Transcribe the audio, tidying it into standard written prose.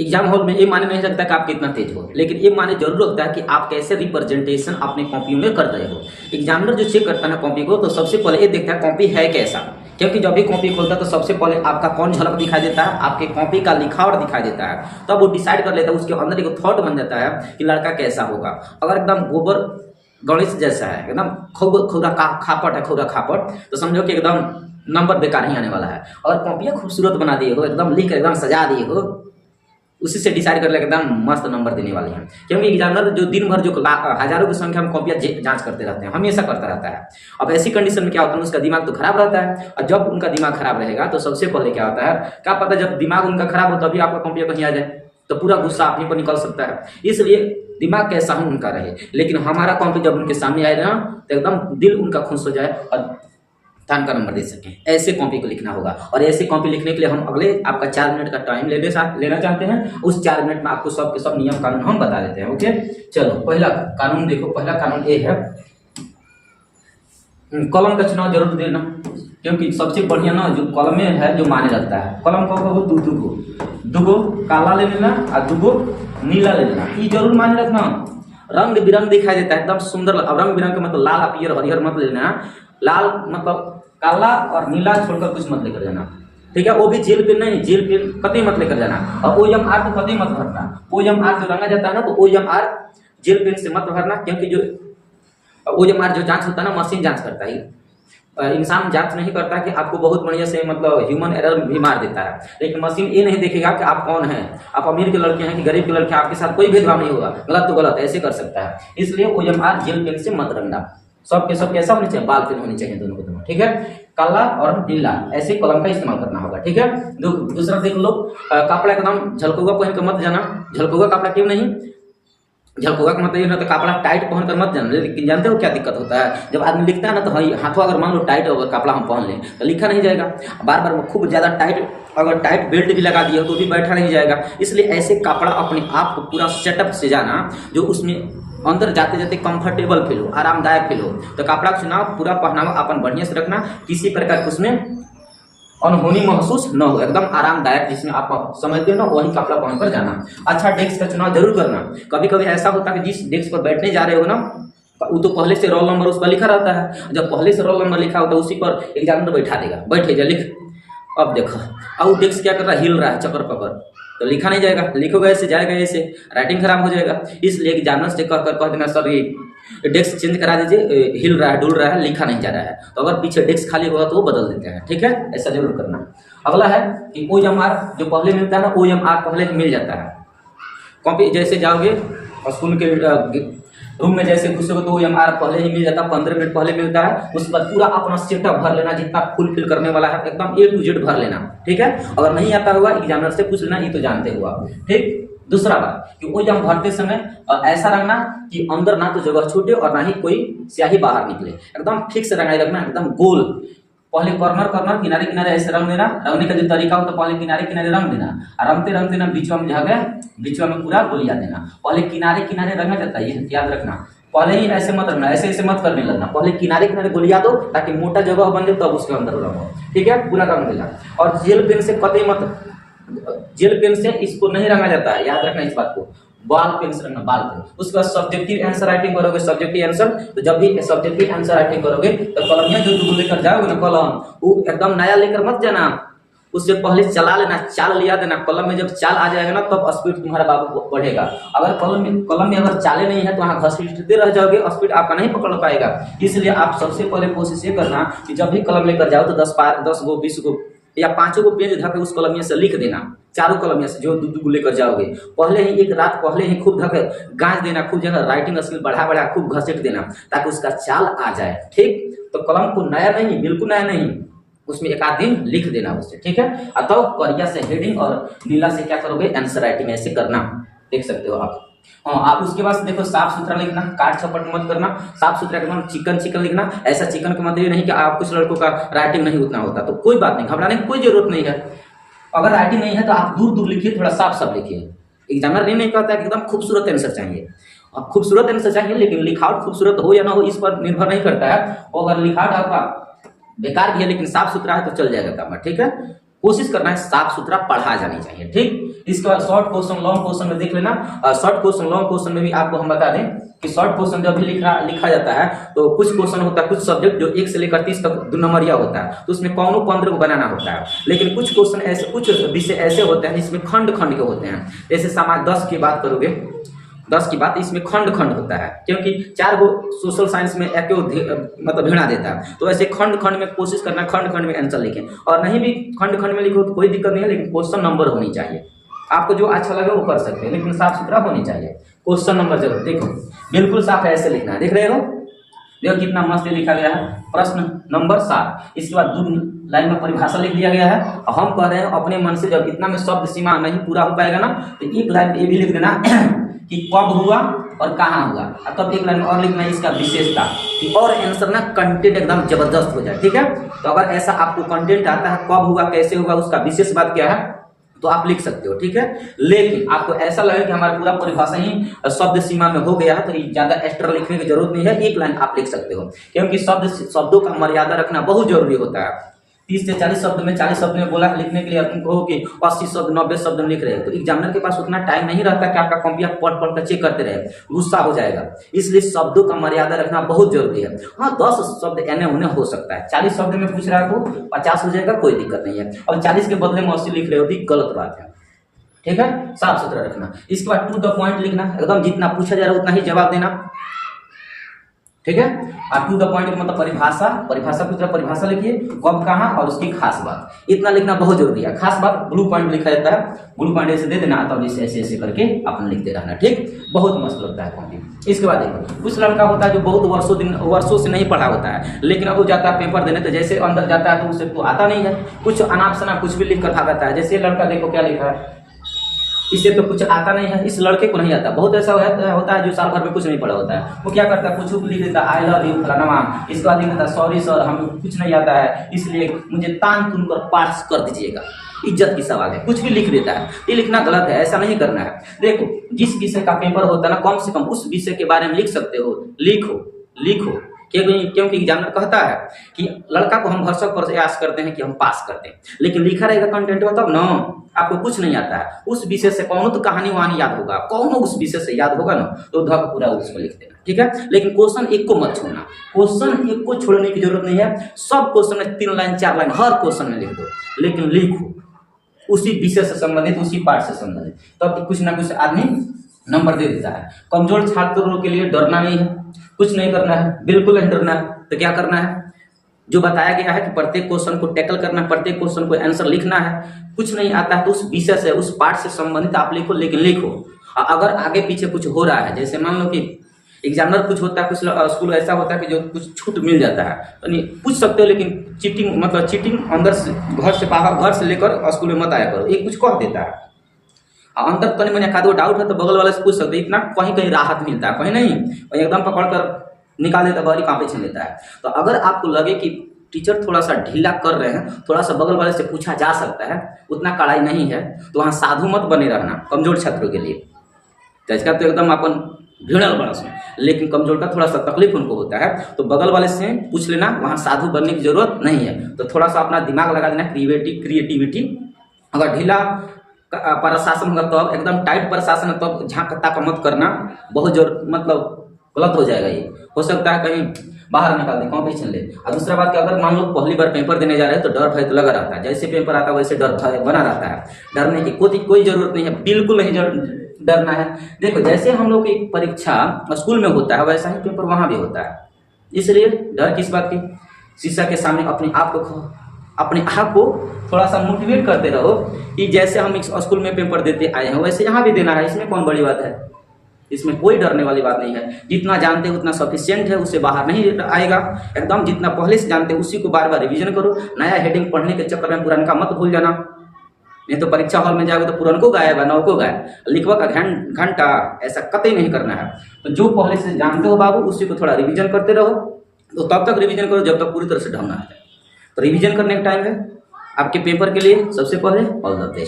Exam hall में ये माने नहीं रखता कि आप कितना तेज हो, लेकिन ये माने जरूर रखता है कि आप कैसे रिप्रेजेंटेशन अपने कॉपी में कर रहे हो। एग्जामिनर जो चेक करता है कॉपी को, तो सबसे पहले ये देखता है कॉपी है कैसा, क्योंकि जब भी कॉपी खोलता है तो सबसे पहले आपका कौन झलक दिखाई देता है, आपके कॉपी का लिखावट दिखाई देता है। तब वो डिसाइड कर लेता है, उसके अंदर एक थॉट बन जाता है कि लड़का कैसा होगा। अगर एकदम गोबर गणेश जैसा है, एकदम खुरा खापट है, खुरा खापट, तो समझो कि एकदम नंबर बेकार ही आने वाला है। और कॉपियाँ खूबसूरत बना दिए हो, एकदम लिख एकदम सजा दिए हो, उसी से डिसाइड कर ले एकदम मस्त नंबर देने वाले हैं। क्योंकि एग्जामिनर जो दिन भर जो हजारों की संख्या में कॉपियाँ जांच करते रहते हैं, हमेशा करता रहता है। अब ऐसी कंडीशन में क्या होता है, उसका दिमाग तो खराब रहता है, और जब उनका दिमाग खराब रहेगा तो सबसे पहले क्या होता है, क्या पता जब दिमाग उनका खराब हो तभी आपका कॉपियाँ कहीं आ जाए, तो पूरा गुस्सा आप ही पर निकल सकता है। इसलिए दिमाग कैसा ही उनका रहे, लेकिन हमारा कॉपी जब उनके सामने आए ना तो एकदम दिल उनका खुश हो जाए और थान का नंबर दे सकें। ऐसे कॉपी को लिखना होगा। और ऐसे कॉपी लिखने के लिए हम अगले आपका 4 मिनट का टाइम लेना चाहते हैं। उस 4 मिनट में आपको सब के सब नियम कानून हम बता देते हैं। ओके, चलो पहला कानून देखो। पहला कानून ये है, कलम का चुनाव जरूर देना, क्योंकि सबसे बढ़िया ना जो कलम में है जो माने रहता है। कलम को कहो दुगो काला ले लेना और दुगो नीला ले लेना, ये जरूर माने रखना। रंग बिरंग दिखाई देता है, एकदम सुंदर। अब रंग बिरंग का मतलब लाल पीयर हरिहर मत लेना, लाल मतलब काला और नीला छोड़कर कुछ मत लेकर जाना, ठीक है। वो भी जेल पेन नहीं, जेल पेन कतई मत लेकर जाना। और OMR तो कतई मत भरना। OMR जो रंगा जाता है ना, तो OMR जेल पेन से मत भरना, क्योंकि जो OMR जो जांच होता है ना, मशीन जांच करता है, इंसान जांच नहीं करता कि आपको बहुत बढ़िया से मतलब ह्यूमन एरर भी मार देता है। लेकिन मशीन ये नहीं देखेगा कि आप कौन हैं, आप अमीर के लड़के हैं कि गरीब के लड़के, आपके साथ कोई भेदभाव नहीं होगा। गलत तो गलत ऐसे कर सकता है। इसलिए OMR जेल पेन से मत रंगना। सब के सब कैसा होना चाहिए, बाल पेन होनी चाहिए दोनों को दोनों, ठीक है। काला और नीला ऐसे कलम का इस्तेमाल करना होगा, ठीक है। दूसरा देख लो, कपड़ा एकदम झलकुआ पहन कर मत जाना। झलकुआ कपड़ा क्यों नहीं, झलकुआ का मतलब ये ना तो कपड़ा टाइट पहन कर मत जाना। लेकिन जानते हो क्या दिक्कत होता है, जब आदमी लिखता है ना तो हाथों अगर मान लो टाइट होगा कपड़ा हम पहन लें तो लिखा नहीं जाएगा। बार बार खूब ज्यादा टाइट, अगर टाइट बेल्ट भी लगा दिया तो भी बैठा नहीं जाएगा। इसलिए ऐसे कपड़ा अपने आप को पूरा सेटअप से जाना, जो उसमें अंदर जाते जाते कंफर्टेबल फील हो, आरामदायक फील हो। तो कपड़ा का चुनाव पूरा पहनावा अपन बढ़िया से रखना, किसी प्रकार उसमें अनहोनी महसूस न हो, एकदम आरामदायक जिसमें आप समझते हो ना वही कपड़ा पहनकर जाना। अच्छा डेस्क का चुनाव जरूर करना। कभी कभी ऐसा होता है कि जिस डेस्क पर बैठने जा रहे हो ना, वो तो पहले से रोल नंबर उस पर लिखा रहता है। जब पहले से रोल नंबर लिखा होता है उसी पर एग्जामिनर बैठा देगा, बैठे जा लिख। अब देखो, अब वो डेस्क क्या कर रहा है, हिल रहा है चक्कर पकड़, तो लिखा नहीं जाएगा। लिखोगे ऐसे जाएगा ऐसे, राइटिंग खराब हो जाएगा। इसलिए एग्जामिनर से कह देना सर ये डेस्क चेंज करा दीजिए, हिल रहा है डुल रहा है, लिखा नहीं जा रहा है। तो अगर पीछे डेस्क खाली होगा तो वो बदल देते हैं, ठीक है। ऐसा जरूर करना। अगला है कि OMR जो पहले मिलता है ना, OMR पहले मिल जाता है। कॉपी जैसे जाओगे स्कूल के रूम में जैसे घुसोगे तो OMR पहले ही मिल जाता है, 15 मिनट पहले मिलता है। उसके बाद पूरा अपना सेटअप भर लेना, जितना फुल फिल करने वाला है एकदम A to Z भर लेना, ठीक है। अगर नहीं आता होगा एग्जामिनर से पूछ लेना, ये तो जानते हुआ, ठीक। दूसरा बात कि वो जब भरते समय ऐसा रखना कि अंदर ना तो जगह छूटे और ना ही कोई स्याही बाहर निकले, एकदम फिक्स रंगाई रखना, एकदम गोल। पहले कॉर्नर किनारे किनारे ऐसे रंग देना। रंगने का जो तरीका हो तो पहले किनारे किनारे रंग देना, और रंगते ना बीच में जगह बीच में पूरा गोलिया देना। पहले किनारे किनारे रंगा जाता है, ये याद रखना। पहले ही ऐसे मत रखना, ऐसे मत करने लगना। पहले किनारे किनारे गोलिया दो ताकि मोटा जगह बन जाए, तब उसके अंदर रंगो, ठीक है। पूरा रंग देना। और जेल पेन से कतई मत, जेल पेन से इसको नहीं रंगा जाता है, याद रखना इस बात को। बाल पेन से रंगना, बाल पेन। उसके बाद सब्जेक्टिव आंसर राइटिंग करोगे, सब्जेक्टिव आंसर। तो जब भी सब्जेक्टिव आंसर राइटिंग करोगे तो कलमिया जो तुम लेकर जाओगे ना कलम, वो एकदम नया लेकर मत जाना, उससे पहले चला लेना, चाल लिया देना। कलम में जब चाल आ जाएगा ना तब स्पीड तुम्हारा बाबू बढ़ेगा। अगर कलम में अगर चाले नहीं है तो वहाँ घसीटते रह जाओगे, स्पीड आपका नहीं पकड़ पाएगा। इसलिए आप सबसे पहले कोशिश ये करना कि जब भी कलम लेकर जाओ तो 10 गो 20 गो या 5 गो पेज धके उस कलमिया से लिख देना, चारों कलमिया से जो दो लेकर जाओगे। पहले ही एक रात पहले ही खूब धके गांज देना, खूब जगह राइटिंग स्किल बढ़ा खूब घसीट देना ताकि उसका चाल आ जाए, ठीक। तो कलम को नया नहीं, बिल्कुल नया नहीं, उसमें एक आध दिन लिख देना उससे, ठीक है। अतः करिया से हेडिंग और नीला से क्या करोगे, आंसर राइटिंग ऐसे करना, देख सकते हो आप। हाँ, आप उसके बाद देखो साफ सुथरा लिखना, काट छपट मत करना, साफ सुथरा एकदम चिकन लिखना। ऐसा चिकन का मतलब ये नहीं कि आप कुछ लड़कों का राइटिंग नहीं उतना होता, तो कोई बात नहीं, घबराने की कोई जरूरत नहीं है। अगर राइटिंग नहीं है तो आप दूर लिखिए, थोड़ा साफ लिखिए। एग्जामिनर नहीं कहता है कि एकदम खूबसूरत आंसर चाहिए, अब खूबसूरत आंसर चाहिए, लेकिन लिखावट खूबसूरत हो या ना हो इस पर निर्भर नहीं करता है। वो अगर लिखावट आपका बेकार भी है लेकिन साफ सुथरा है तो चल जाएगा काम, ठीक है। कोशिश करना है साफ सुथरा पढ़ा जानी चाहिए, ठीक। इसके बाद शॉर्ट क्वेश्चन लॉन्ग क्वेश्चन में देख लेना। शॉर्ट क्वेश्चन लॉन्ग क्वेश्चन में भी आपको हम बता दें कि शॉर्ट क्वेश्चन जब भी लिखा जाता है तो कुछ क्वेश्चन होता है, कुछ सब्जेक्ट जो 1 से लेकर 30 तक 2 नंबरिया होता है, तो उसमें कौनों 15 को बनाना होता है। लेकिन कुछ क्वेश्चन ऐसे, कुछ विषय ऐसे होते हैं जिसमें खंड खंड के होते हैं। जैसे समाज 10 की बात करोगे, 10 की बात, इसमें खंड खंड होता है, क्योंकि 4 गो सोशल साइंस में एक मतलब भिड़ा देता है। तो ऐसे खंड खंड में कोशिश करना, खंड खंड में आंसर लिखें। और नहीं भी खंड खंड में लिखो तो कोई दिक्कत नहीं है, लेकिन क्वेश्चन नंबर होनी चाहिए। आपको जो अच्छा लगे वो कर सकते हैं, लेकिन साफ सुथरा होनी चाहिए। क्वेश्चन नंबर जरूर देखो, बिल्कुल साफ ऐसे लिखना है। देख रहे हो, देखो कितना मस्त लिखा गया है। प्रश्न नंबर 7, इसके बाद 2 लाइन में परिभाषा लिख दिया गया है। और हम कह रहे हैं अपने मन से, जब इतना में शब्द सीमा नहीं पूरा हो पाएगा ना, तो 1 लाइन ये भी लिख देना कि कब हुआ और कहाँ हुआ। और तब 1 लाइन और लिखना है इसका विशेषता, और आंसर ना कंटेंट एकदम जबरदस्त हो जाए, ठीक है। तो अगर ऐसा आपको कंटेंट आता है, कब हुआ, कैसे हुआ, उसका विशेष बात क्या है, तो आप लिख सकते हो, ठीक है। लेकिन आपको ऐसा लगे कि हमारा पूरा परिभाषा ही शब्द सीमा में हो गया है, तो ज्यादा एक्स्ट्रा लिखने की जरूरत नहीं है, 1 लाइन आप लिख सकते हो। क्योंकि शब्दों का मर्यादा रखना बहुत जरूरी होता है। 30 से 40 शब्द में, 40 शब्द में बोला लिखने के लिए तुम कहो कि 80 शब्द 90 शब्द में लिख रहे हैं, तो एग्जामिनर के पास उतना टाइम नहीं रहता कि आपका कॉपी आप पढ़ कर चेक करते रहे, गुस्सा हो जाएगा। इसलिए शब्दों का मर्यादा रखना बहुत जरूरी है। हाँ, 10 शब्द एने उने हो सकता है, 40 शब्द में पूछ रहा है तो 50 हो जाएगा, कोई दिक्कत नहीं है। और 40 के बदले में 80 लिख रहे हो भी गलत बात है, ठीक है। साफ सुथरा रखना। इसके बाद टू द पॉइंट लिखना, एकदम जितना पूछा जा रहा है उतना ही जवाब देना, ठीक है। और टू द पॉइंट मतलब परिभाषा की तरह परिभाषा लिखिए, कब, कहाँ और उसकी खास बात, इतना लिखना बहुत जरूरी है। खास बात ब्लू पॉइंट लिखा जाता है, ब्लू पॉइंट ऐसे दे देना, तब इसे ऐसे करके अपना लिखते रहना, ठीक। बहुत मस्त लगता है कॉपी। इसके बाद देखो, कुछ लड़का होता है जो बहुत वर्षों से नहीं पढ़ा होता है, लेकिन अब वो जाता है पेपर देने, तो जैसे अंदर जाता है तो उसे तो आता नहीं है, कुछ अनाप शनाप कुछ भी लिख कर भागता है। जैसे लड़का देखो क्या लिखा है, इसे तो कुछ आता नहीं है, इस लड़के को नहीं आता। बहुत ऐसा होता है जो साल भर में कुछ नहीं पढ़ा होता है, वो क्या करता है, कुछ लिख देता है, आई लव यू फलाना, इसके बाद लिख देता है सॉरी सर हमें कुछ नहीं आता है, इसलिए मुझे तान तुन कर पास कर दीजिएगा, इज्जत की सवाल है, कुछ भी लिख देता है। ये लिखना गलत है, ऐसा नहीं करना है। देखो, जिस विषय का पेपर होता है ना, कम से कम उस विषय के बारे में लिख सकते हो, लिखो। क्योंकि एग्जामिनर कहता है कि लड़का को हम भरसक प्रयास करते हैं कि हम पास करते हैं, लेकिन लिखा रहेगा कंटेंट में तब ना, आपको कुछ नहीं आता है उस विषय से, कौन तो कहानी वहानी याद होगा, कौन उस विषय से याद होगा ना, तो धक पूरा उसको लिख देना, ठीक है। लेकिन क्वेश्चन एक को मत छोड़ना, क्वेश्चन एक को छोड़ने की जरूरत नहीं है। सब क्वेश्चन में 3 लाइन 4 लाइन हर क्वेश्चन में लिख दो, लेकिन लिखो उसी विषय से संबंधित, उसी पाठ से संबंधित, तब कुछ ना कुछ आदमी नंबर दे देता है। कमजोर छात्रों के लिए डरना नहीं है, कुछ नहीं करना है, बिल्कुल नहीं डरना है। तो क्या करना है, जो बताया गया है कि प्रत्येक क्वेश्चन को टैकल करना, प्रत्येक क्वेश्चन को आंसर लिखना है। कुछ नहीं आता है तो उस विषय से, उस पाठ से संबंधित आप लिखो, लेकिन लिखो। अगर आगे पीछे कुछ हो रहा है, जैसे मान लो कि एग्जामिनर कुछ होता है, कुछ स्कूल ऐसा होता है कि जो कुछ छूट मिल जाता है, तो पूछ सकते हो, लेकिन चीटिंग अंदर से, घर से बाहर, घर से लेकर स्कूल में मत आया करो, एक कुछ कह देता है। अंदर तनी मैंने दो डाउट है तो बगल वाले से पूछ सकते हैं, इतना कहीं कहीं राहत मिलता है, कहीं नहीं, कहीं एकदम पकड़ कर निकाल देता, बड़ी कांपे छीन लेता है। तो अगर आपको लगे कि टीचर थोड़ा सा ढीला कर रहे हैं, थोड़ा सा बगल वाले से पूछा जा सकता है, उतना कड़ाई नहीं है, तो वहाँ साधु मत बने रहना कमजोर छात्रों के लिए। तो इसका तो एकदम अपन भिड़ल बरस में, लेकिन कमजोर का थोड़ा सा तकलीफ उनको होता है, तो बगल वाले से पूछ लेना, वहाँ साधु बनने की जरूरत नहीं है। तो थोड़ा सा अपना दिमाग लगा देना, क्रिएटिविटी। अगर ढीला प्रशासन होगा तो एकदम टाइट प्रशासन है, तो झांकता का मत करना, बहुत मतलब गलत हो जाएगा। ये हो सकता है कहीं बाहर निकाल दे, कॉम्पिटिशन ले। और दूसरा बात कि अगर मान लो पहली बार पेपर देने जा रहे हैं तो डर भय तो लगा रहता है, जैसे पेपर आता है वैसे डर भय बना रहता है। डरने की कोई जरूरत नहीं है, बिल्कुल नहीं डरना है। देखो, जैसे हम लोग की परीक्षा स्कूल में होता है, वैसा ही पेपर वहाँ भी होता है। इसलिए डर किस बात की, शीशा के सामने अपने आप को थोड़ा सा मोटिवेट करते रहो कि जैसे हम स्कूल में पेपर देते आए हैं वैसे यहाँ भी देना है। इसमें कौन बड़ी बात है, इसमें कोई डरने वाली बात नहीं है। जितना जानते हो उतना सफिशिएंट है, उससे बाहर नहीं आएगा। एकदम जितना पहले से जानते हो उसी को बार बार रिवीजन करो। नया हेडिंग पढ़ने के चक्कर में पुराना का मत भूल जाना, नहीं तो परीक्षा हॉल में जाओगे तो पुरान को गायब, नौ को गायब, लिखवा का घंटा, ऐसा कतई नहीं करना है। तो जो पहले से जानते हो बाबू, उसी को थोड़ा रिवीजन करते रहो। तो तब तक रिवीजन करो जब तक पूरी तरह से ढंग ना आ जाए। तो रिवीजन करने का टाइम है आपके पेपर के लिए। सबसे पहले ऑल द बेस्ट।